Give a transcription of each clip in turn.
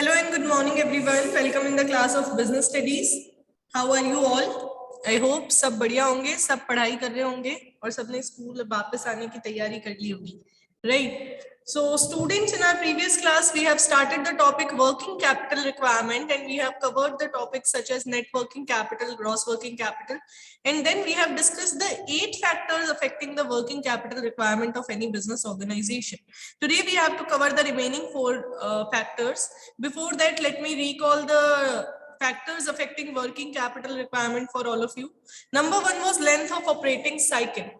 Hello and good morning everyone. Welcome in the class of business studies. How are you all? I hope सब बढ़िया होंगे, सब पढ़ाई कर रहे होंगे और सबने स्कूल वापस आने की तैयारी कर ली होगी, right? So students, in our previous class we have started the topic working capital requirement and we have covered the topics such as net working capital, gross working capital, and then we have discussed the 8 factors affecting the working capital requirement of any business organization. Today we have to cover the remaining 4 factors. Before that, let me recall the factors affecting working capital requirement for all of you. Number 1 was length of operating cycle.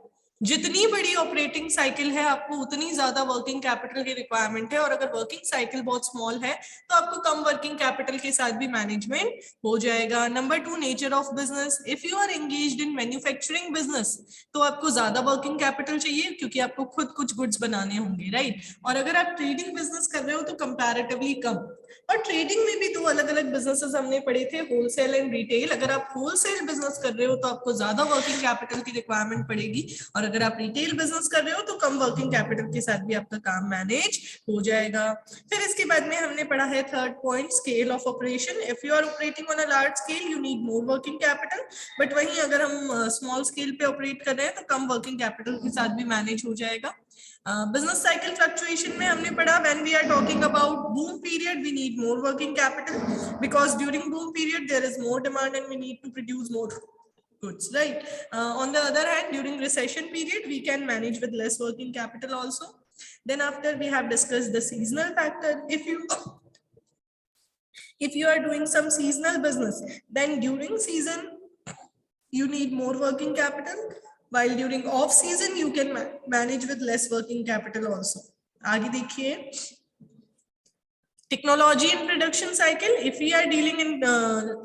जितनी बड़ी operating cycle है आपको उतनी ज्यादा working capital की requirement है, और अगर वर्किंग साइकिल बहुत स्मॉल है तो आपको कम वर्किंग कैपिटल के साथ भी मैनेजमेंट हो जाएगा. Number 2, nature of business. If you are engaged in manufacturing business तो आपको ज्यादा वर्किंग कैपिटल चाहिए क्योंकि आपको खुद कुछ गुड्स बनाने होंगे, राइट? और अगर आप ट्रेडिंग बिजनेस कर रहे हो तो कंपैरेटिवली कम. और ट्रेडिंग में भी 2 अलग अलग बिजनेसेस हमने पढ़े थे, होलसेल एंड रिटेल. अगर आप होलसेल बिजनेस कर रहे हो तो आपको ज्यादा वर्किंग कैपिटल की रिक्वायरमेंट पड़ेगी, और अगर आप रिटेल बिजनेस कर रहे हो तो कम वर्किंग कैपिटल के साथ भी आपका काम मैनेज हो जाएगा. फिर इसके बाद में हमने पढ़ा है third point, scale of operation. If you are operating on a large scale you need more working capital, but वहीं अगर हम स्मॉल स्केल पे ऑपरेट कर रहे हैं तो कम वर्किंग कैपिटल के साथ भी मैनेज हो जाएगा. बिजनेस साइकिल फ्लक्चुएशन में हमने पढ़ा when we are talking about boom period we need more working capital because during boom period there is more demand and we need to produce more goods, right? On the other hand, during recession period we can manage with less working capital also. Then after we have discussed the seasonal factor. If you are doing some seasonal business, then during season you need more working capital, while during off season you can manage with less working capital also. आगे देखिए, technology and production cycle. If we are dealing in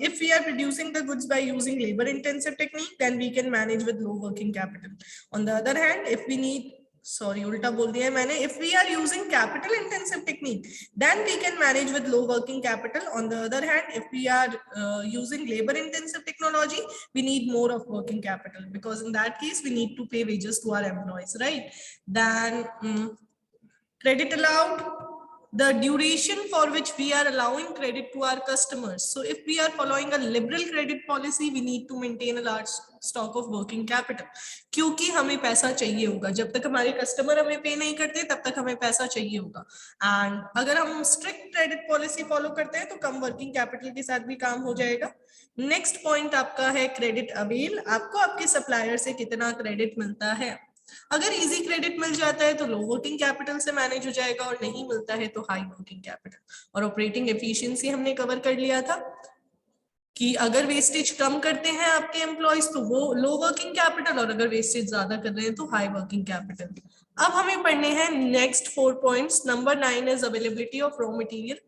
if we are producing the goods by using labor intensive technique, then we can manage with low working capital. On the other hand, if we need उल्टा बोल दिया है मैंने, if we are using capital intensive technique, then we can manage with low working capital. On the other hand, if we are using labor intensive technology, we need more of working capital, because in that case we need to pay wages to our employees, right? Then credit allowed, the duration for which we are allowing credit to our customers. So if we are following a liberal credit policy, we need to maintain a large stock of working capital, क्योंकि हमें पैसा चाहिए होगा. जब तक हमारे customer हमें पे नहीं करते तब तक हमें पैसा चाहिए होगा. एंड अगर हम स्ट्रिक्ट क्रेडिट पॉलिसी फॉलो करते हैं तो कम वर्किंग कैपिटल के साथ भी काम हो जाएगा. नेक्स्ट पॉइंट आपका है क्रेडिट अवेल. आपको आपके सप्लायर से कितना क्रेडिट मिलता है. अगर इजी क्रेडिट मिल जाता है तो लो वर्किंग कैपिटल से मैनेज हो जाएगा, और नहीं मिलता है तो हाई वर्किंग कैपिटल. और ऑपरेटिंग एफिशिएंसी हमने कवर कर लिया था कि अगर वेस्टेज कम करते हैं आपके एम्प्लॉइज तो वो लो वर्किंग कैपिटल, और अगर वेस्टेज ज्यादा कर रहे हैं तो हाई वर्किंग कैपिटल. अब हमें पढ़ने हैं next 4 points. Number 9 is availability of raw material.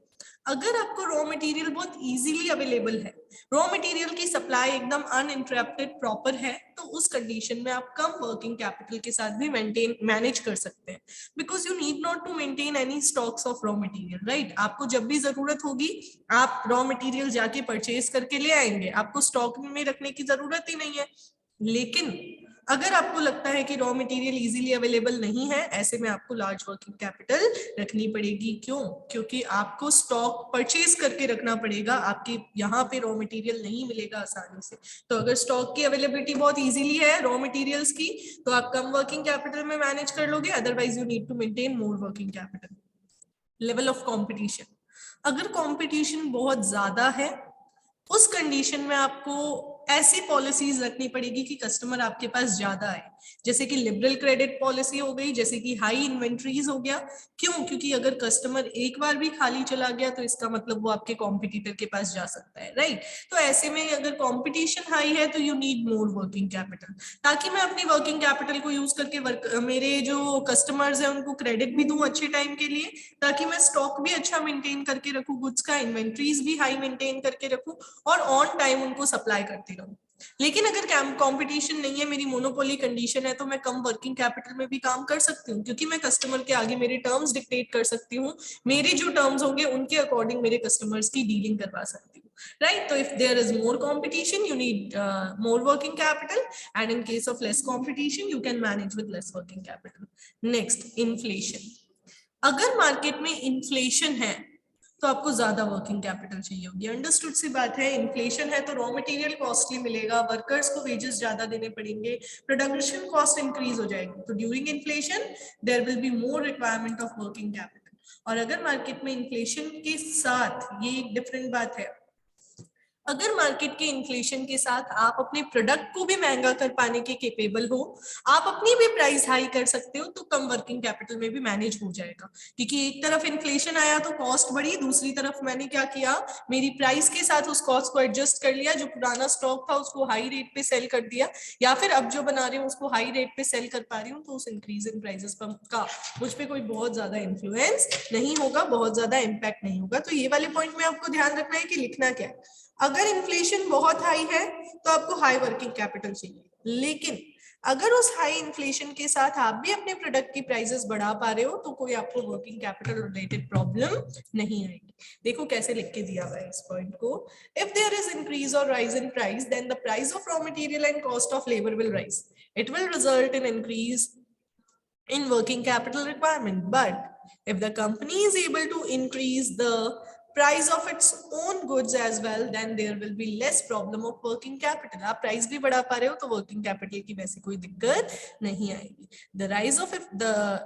अगर आपको रॉ मटेरियल बहुत इजीली अवेलेबल है, रॉ मटेरियल की सप्लाई एकदम अनइंटरप्टेड प्रॉपर है, तो उस कंडीशन में आप कम वर्किंग कैपिटल के साथ भी मैनेज कर सकते हैं, because you need not to maintain any stocks of raw material, right? आपको जब भी जरूरत होगी आप रॉ मटेरियल जाके परचेज करके ले आएंगे, आपको स्टॉक में रखने की जरूरत ही नहीं है. लेकिन अगर आपको लगता है कि रॉ मटेरियल इजीली अवेलेबल नहीं है, ऐसे में आपको लार्ज वर्किंग कैपिटल रखनी पड़ेगी. क्यों? क्योंकि आपको स्टॉक परचेज करके रखना पड़ेगा, आपके यहाँ पे रॉ मटेरियल नहीं मिलेगा आसानी से. तो अगर स्टॉक की अवेलेबिलिटी बहुत इजीली है रॉ मटेरियल्स की, तो आप कम वर्किंग कैपिटल में मैनेज कर लोगे. Otherwise you need to maintain more working capital. Level of competition. अगर कॉम्पिटिशन बहुत ज्यादा है उस कंडीशन में आपको ऐसी पॉलिसीज रखनी पड़ेगी कि कस्टमर आपके पास ज्यादा आए, जैसे कि लिबरल क्रेडिट पॉलिसी हो गई, जैसे कि हाई इन्वेंट्रीज हो गया. क्यों? क्योंकि अगर कस्टमर एक बार भी खाली चला गया तो इसका मतलब वो आपके कॉम्पिटिटर के पास जा सकता है, राइट? तो ऐसे में अगर कॉम्पिटिशन हाई है तो you need more working capital, ताकि मैं अपनी वर्किंग कैपिटल को यूज करके मेरे जो कस्टमर्स है उनको क्रेडिट भी दूं अच्छे टाइम के लिए, ताकि मैं स्टॉक भी अच्छा मेंटेन करके रखूं, गुड्स का इन्वेंट्रीज भी हाई मेंटेन करके रखूं, और ऑन टाइम उनको सप्लाई करती रहूं. लेकिन अगर कंपटीशन नहीं है, मेरी मोनोपोली कंडीशन है, तो मैं कम वर्किंग कैपिटल में भी काम कर सकती हूँ, क्योंकि मैं कस्टमर के आगे मेरे टर्म्स डिक्टेट कर सकती हूँ. मेरे जो टर्म्स होंगे उनके अकॉर्डिंग मेरे कस्टमर्स की डीलिंग करवा सकती हूँ, राइट? तो if there is more competition you need more working capital, and in case of less competition you can manage with less working capital. Next, inflation. अगर मार्केट में इन्फ्लेशन है तो आपको ज्यादा वर्किंग कैपिटल चाहिए होगी। अंडरस्टूड सी बात है। इन्फ्लेशन है तो रॉ मटेरियल कॉस्टली मिलेगा, वर्कर्स को वेजेस ज्यादा देने पड़ेंगे, प्रोडक्शन कॉस्ट इंक्रीज हो जाएगी। तो during inflation there will be more requirement of working capital. और अगर मार्केट में इन्फ्लेशन के साथ, ये एक डिफरेंट बात है, अगर मार्केट के इन्फ्लेशन के साथ आप अपने प्रोडक्ट को भी महंगा कर पाने के केपेबल हो, आप अपनी भी प्राइस हाई कर सकते हो, तो कम वर्किंग कैपिटल में भी मैनेज हो जाएगा। क्योंकि एक तरफ इन्फ्लेशन आया तो कॉस्ट बढ़ी, दूसरी तरफ मैंने क्या किया, मेरी प्राइस के साथ उस कॉस्ट को एडजस्ट कर लिया, जो पुराना स्टॉक था उसको हाई रेट पे सेल कर दिया, या फिर अब जो बना रही हूँ उसको हाई रेट पे सेल कर पा रही हूँ, तो उस इंक्रीज इन प्राइसेस का मुझ पे कोई बहुत ज्यादा इन्फ्लुएंस नहीं होगा, बहुत ज्यादा इम्पैक्ट नहीं होगा। तो ये वाले पॉइंट में आपको ध्यान रखना है कि लिखना क्या है। अगर इन्फ्लेशन बहुत हाई है तो आपको हाई वर्किंग कैपिटल चाहिए, लेकिन अगर उस हाई इन्फ्लेशन के साथ आप भी अपने प्रोडक्ट की प्राइसेस बढ़ा पा रहे हो तो कोई आपको वर्किंग कैपिटल रिलेटेड प्रॉब्लम नहीं आएगी। देखो कैसे लिख के दिया हुआ है इस पॉइंट को। इफ देयर इज इंक्रीज और rise in price, then the price of raw material and cost of labour will rise. It will result in increase in working capital requirement. But if the company is able to increase the price of its own goods as well, then there will be less problem of working capital. आप price भी बढ़ा पा रहे हो तो working capital की वैसे कोई दिक्कत नहीं आएगी। The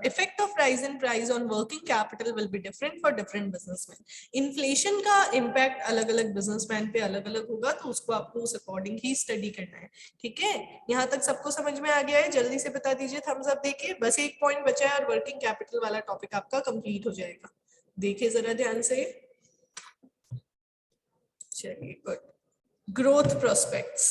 effect of rise in price on working capital will be different for different businessmen. Inflation का इम्पैक्ट अलग अलग बिजनेसमैन पे अलग अलग होगा, तो उसको आपको उस अकॉर्डिंग ही स्टडी करना है। ठीक है, यहाँ तक सबको समझ में आ गया है? जल्दी से बता दीजिए, थम्स अप देखिए। बस एक पॉइंट बचा है और वर्किंग कैपिटल वाला टॉपिक आपका कंप्लीट हो जाएगा। देखिए जरा ध्यान से। चलिए गुड। Growth prospects.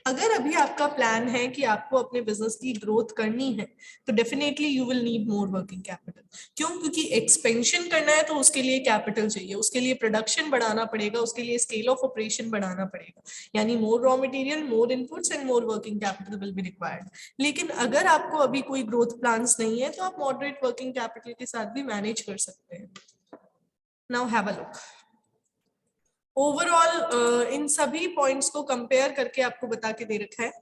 अगर अभी आपका प्लान है कि आपको अपने बिजनेस की ग्रोथ करनी है तो definitely you will need more working capital. क्यों? क्योंकि एक्सपेंशन करना है तो उसके लिए कैपिटल चाहिए, उसके लिए प्रोडक्शन बढ़ाना पड़ेगा, उसके लिए स्केल ऑफ ऑपरेशन बढ़ाना पड़ेगा, यानी more raw material, more inputs and more working capital will be required. लेकिन अगर आपको अभी कोई ग्रोथ प्लान्स नहीं है तो आप मॉडरेट वर्किंग कैपिटल के साथ भी मैनेज कर सकते हैं। Now have a look. Overall इन सभी पॉइंट्स को कंपेयर करके आपको बता के दे रखा है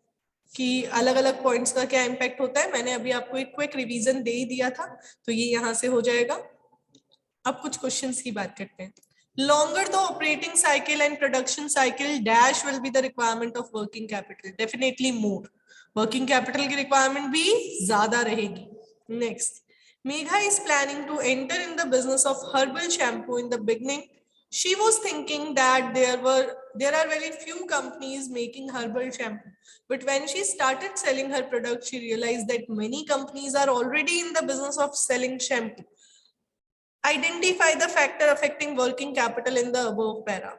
कि अलग अलग पॉइंट्स का क्या इम्पैक्ट होता है। मैंने अभी आपको एक क्विक रिवीजन दे ही दिया था, तो ये यहाँ से हो जाएगा। अब कुछ क्वेश्चंस की बात करते हैं। Longer the operating cycle and production cycle dash will be the requirement of working capital. Definitely more working capital की रिक्वायरमेंट भी ज्यादा रहेगी। Next, Megha is planning to enter in the business of herbal shampoo. In the beginning, she was thinking that there are very few companies making herbal shampoo. But when she started selling her product, she realized that many companies are already in the business of selling shampoo. Identify the factor affecting working capital in the above para.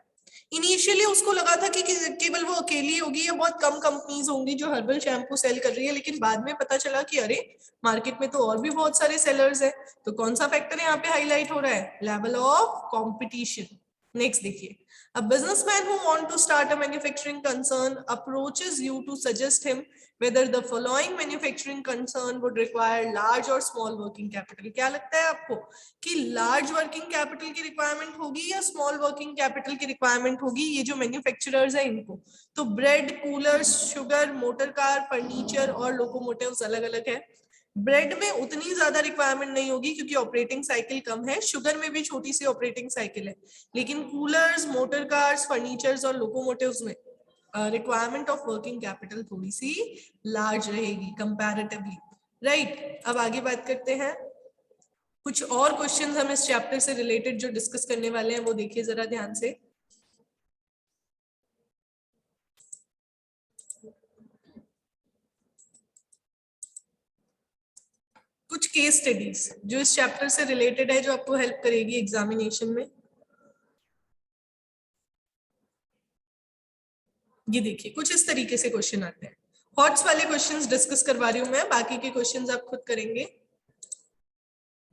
Initially उसको लगा था कि केवल वो अकेली होगी या बहुत कम कंपनीज होंगी जो हर्बल शैम्पू सेल कर रही है, लेकिन बाद में पता चला कि अरे मार्केट में तो और भी बहुत सारे सेलर्स हैं। तो कौन सा फैक्टर यहाँ पे हाईलाइट हो रहा है? Level of competition. नेक्स्ट देखिए, a businessman who want to start a manufacturing concern approaches you to suggest him whether the following manufacturing concern would require large or small working capital. क्या लगता है आपको कि large working capital की requirement होगी या small working capital की requirement होगी? ये जो मैन्युफैक्चरर्स है इनको तो bread, coolers, sugar, motor car, furniture और लोकोमोटिव्स अलग अलग है। ब्रेड में उतनी ज्यादा रिक्वायरमेंट नहीं होगी क्योंकि ऑपरेटिंग साइकिल कम है, शुगर में भी छोटी सी ऑपरेटिंग साइकिल है, लेकिन कूलर्स, मोटर कार्स, फर्नीचर्स और लोकोमोटिव्स में रिक्वायरमेंट ऑफ वर्किंग कैपिटल थोड़ी सी लार्ज रहेगी कंपैरेटिवली। राइट, अब आगे बात करते हैं। कुछ और क्वेश्चंस हम इस चैप्टर से रिलेटेड जो डिस्कस करने वाले हैं वो देखिए जरा ध्यान से। कुछ केस स्टडीज जो इस चैप्टर से रिलेटेड है, जो आपको हेल्प करेगी एग्जामिनेशन में। ये देखिए कुछ इस तरीके से क्वेश्चन आते हैं। हॉट्स वाले क्वेश्चंस डिस्कस करवा रही हूं मैं, बाकी के क्वेश्चंस आप खुद करेंगे।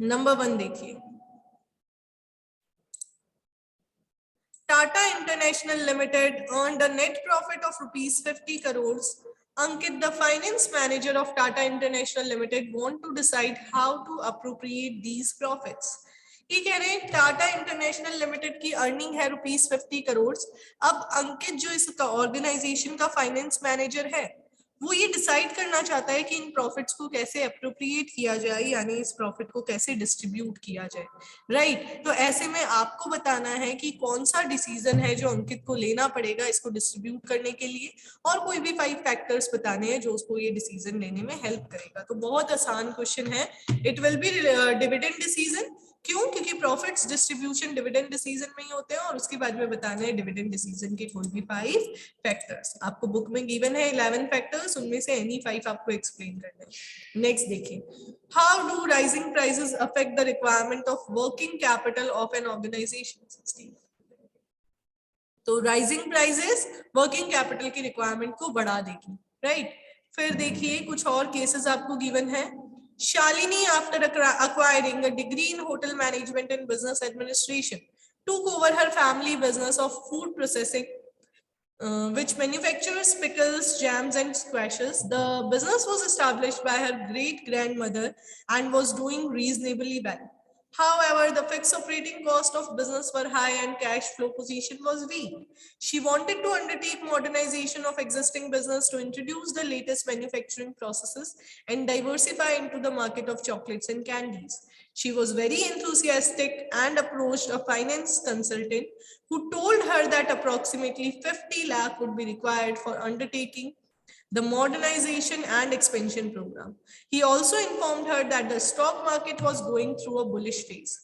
नंबर 1 देखिए, Tata International Limited earned a net profit of ₹50 crores. Ankit, the finance manager of Tata International Limited, want to decide how to appropriate these profits. ये कह रहे हैं टाटा इंटरनेशनल लिमिटेड की अर्निंग है ₹50 करोड़। अब अंकित जो इस ऑर्गेनाइजेशन का फाइनेंस मैनेजर है वो ये डिसाइड करना चाहता है कि इन प्रॉफिट्स को कैसे अप्रोप्रिएट किया जाए, यानी इस प्रॉफिट को कैसे डिस्ट्रीब्यूट किया जाए, राइट। तो ऐसे में आपको बताना है कि कौन सा डिसीजन है जो अंकित को लेना पड़ेगा इसको डिस्ट्रीब्यूट करने के लिए, और कोई भी 5 फैक्टर्स बताने हैं जो उसको ये डिसीजन लेने में हेल्प करेगा। तो बहुत आसान क्वेश्चन है। It will be dividend decision. क्यों? क्योंकि प्रॉफिट्स डिस्ट्रीब्यूशन डिविडेंड डिसीजन में ही होते हैं, और उसके बाद में बताना है डिविडेंड डिसीजन के कोई भी 5 फैक्टर्स। आपको बुक में गिवन है 11 फैक्टर्स, उनमें से एनी 5 आपको एक्सप्लेन करना है। नेक्स्ट देखिए, how do rising prices affect the requirement of working capital of an organisation. तो राइजिंग प्राइसेस वर्किंग कैपिटल की रिक्वायरमेंट को बढ़ा देगी, राइट। फिर देखिए कुछ और केसेस आपको गिवन है। Shalini, after acquiring a degree in hotel management and business administration, took over her family business of food processing, which manufactures pickles, jams, and squashes. The business was established by her great grandmother and was doing reasonably well. However, the fixed operating cost of business were high and cash flow position was weak. She wanted to undertake modernization of existing business to introduce the latest manufacturing processes and diversify into the market of chocolates and candies. She was very enthusiastic and approached a finance consultant who told her that approximately 50 lakh would be required for undertaking the modernization and expansion program. He also informed her that the stock market was going through a bullish phase.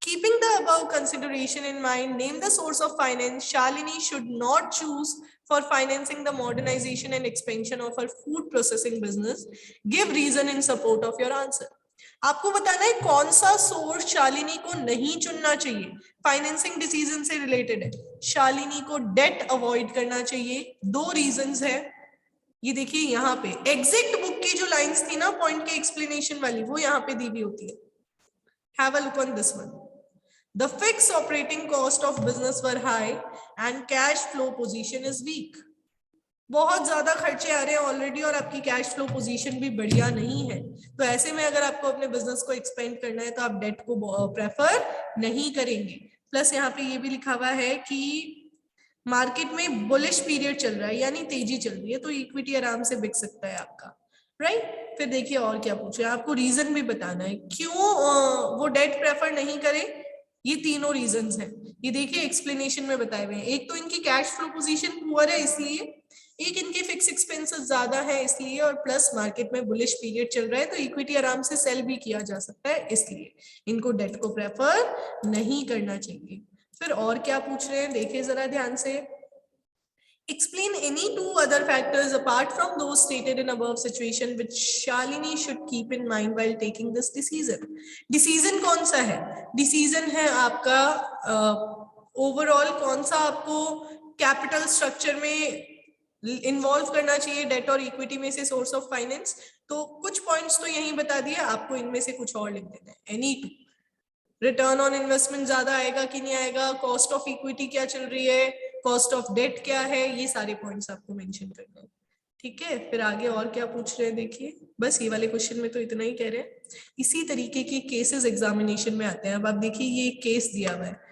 Keeping the above consideration in mind, name the source of finance Shalini should not choose for financing the modernization and expansion of her food processing business. Give reason in support of your answer. आपको बताना है कौन सा source Shalini को नहीं चुनना चाहिए, financing decision से रिलेटेड है। शालिनी को डेट अवॉइड करना चाहिए। 2 रीजंस है। ये देखिए यहाँ पे एग्जैक्ट बुक की जो लाइंस थी ना पॉइंट के एक्सप्लेनेशन वाली, वो यहाँ पे दी भी होती है। Have a look on this one. The fixed operating cost of business were high and cash flow position is weak. बहुत ज्यादा खर्चे आ रहे हैं ऑलरेडी और आपकी कैश फ्लो पोजीशन भी बढ़िया नहीं है। तो ऐसे में अगर आपको अपने बिजनेस को एक्सपेंड करना है तो आप डेट को प्रेफर नहीं करेंगे। प्लस यहाँ पे ये भी लिखा हुआ है कि मार्केट में बुलिश पीरियड चल रहा है, यानी तेजी चल रही है, तो इक्विटी आराम से बिक सकता है आपका, राइट। फिर देखिए और क्या पूछे, आपको रीजन भी बताना है क्यों वो डेट प्रेफर नहीं करे। ये तीनों रीजंस हैं, ये देखिए एक्सप्लेनेशन में बताए हुए हैं। एक तो इनकी कैश फ्लो पोजीशन पुअर है इसलिए, एक इनके फिक्स एक्सपेंसेस ज्यादा है इसलिए, और प्लस मार्केट में बुलिश पीरियड चल रहा है तो इक्विटी आराम से सेल भी किया जा सकता है, इसलिए इनको डेट को प्रेफर नहीं करना चाहिए। फिर और क्या पूछ रहे हैं देखिए जरा ध्यान से। Explain any 2 other factors apart from those stated in above situation which Shalini should keep in mind while taking this decision. Decision कौन सा है? Decision है आपका ओवरऑल कौन सा आपको कैपिटल स्ट्रक्चर में इन्वॉल्व करना चाहिए, डेट और इक्विटी में से सोर्स ऑफ फाइनेंस। तो कुछ पॉइंट्स तो यही बता दिए, आपको इनमें से कुछ और लिख देना है। एनी 2, रिटर्न ऑन इन्वेस्टमेंट ज्यादा आएगा कि नहीं आएगा, कॉस्ट ऑफ इक्विटी क्या चल रही है, कॉस्ट ऑफ डेट क्या है, ये सारे पॉइंट्स आपको मेंशन करने हैं, ठीक है। फिर आगे और क्या पूछ रहे हैं देखिए, बस ये वाले क्वेश्चन में तो इतना ही कह रहे हैं। इसी तरीके के केसेस एग्जामिनेशन में आते हैं। अब आप देखिए ये केस दिया हुआ है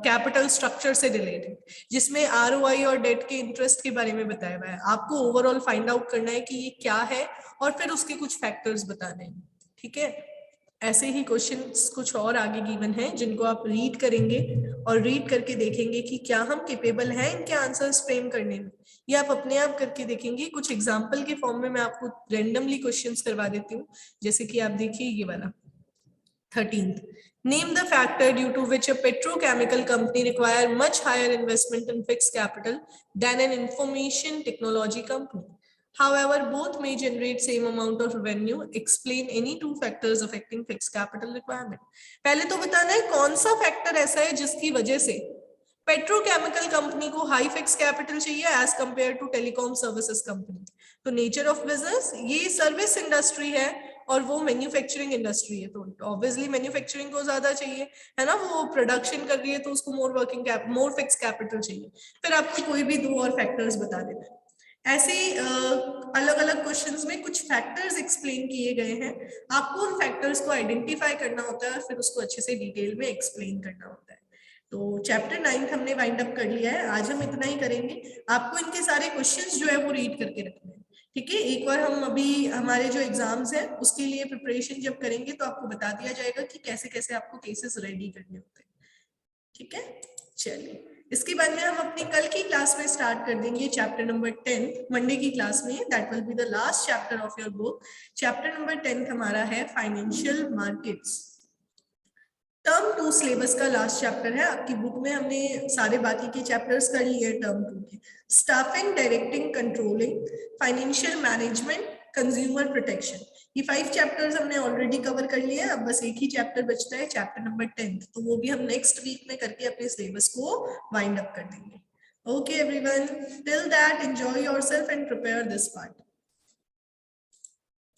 कैपिटल स्ट्रक्चर से रिलेटेड, जिसमें आरओआई और डेट के इंटरेस्ट के बारे में बताया हुआ है। आपको ओवरऑल फाइंड आउट करना है कि ये क्या है और फिर उसके कुछ फैक्टर्स बताने हैं, ठीक है। ऐसे ही क्वेश्चंस कुछ और आगे गिवन हैं जिनको आप रीड करेंगे और रीड करके देखेंगे कि क्या हम केपेबल हैं इनके आंसर्स फ्रेम करने में, या आप अपने आप करके देखेंगे। कुछ एग्जांपल के फॉर्म में मैं आपको रैंडमली क्वेश्चंस करवा देती हूँ, जैसे कि आप देखिए ये वाला 13th, name the factor due to which a petrochemical company require much higher investment in fixed capital than an information technology company. However, both may generate same amount of revenue. Explain any 2 factors affecting fixed capital requirement. पहले तो बताना है कौन सा factor ऐसा है जिसकी वजह से पेट्रोकेमिकल कंपनी को हाई फिक्स कैपिटल चाहिए as compare to telecom services company. तो नेचर ऑफ बिजनेस, ये सर्विस इंडस्ट्री है और वो मैन्युफैक्चरिंग इंडस्ट्री है, तो ऑब्वियसली मैन्युफैक्चरिंग को ज्यादा चाहिए, है ना, वो प्रोडक्शन कर रही है तो उसको मोर फिक्स कैपिटल चाहिए। फिर आपको कोई भी 2 और फैक्टर्स बता देना है। ऐसे अलग अलग क्वेश्चंस में कुछ फैक्टर्स एक्सप्लेन किए गए हैं, आपको उन फैक्टर्स को आइडेंटिफाई करना होता है और फिर उसको अच्छे से डिटेल में एक्सप्लेन करना होता है। तो चैप्टर 9 हमने वाइंड अप कर लिया है, आज हम इतना ही करेंगे। आपको इनके सारे क्वेश्चंस जो है वो रीड करके रखने हैं, ठीक है, एक बार हम अभी हमारे जो एग्जाम्स हैं उसके लिए प्रिपरेशन जब करेंगे तो आपको बता दिया जाएगा कि कैसे कैसे आपको केसेस रेडी करने होते हैं। ठीक है, चलिए इसके बाद में हम अपनी कल की क्लास में स्टार्ट कर देंगे चैप्टर नंबर 10 मंडे की क्लास में। That will be the last chapter of your book. Chapter number 10 हमारा है फाइनेंशियल मार्केट्स। टर्म 2 सिलेबस का लास्ट चैप्टर है। आपकी बुक में हमने सारे बाकी के चैप्टर्स कर लिए टर्म 2 के। Staffing, directing, controlling, financial management, consumer protection, ये 5 चैप्टर्स हमने ऑलरेडी कवर कर लिए। अब बस एक ही चैप्टर बचता है, चैप्टर नंबर 10, तो वो भी हम नेक्स्ट वीक में करके अपने सिलेबस को वाइंड अप कर देंगे। Okay everyone, till that enjoy yourself and prepare this part.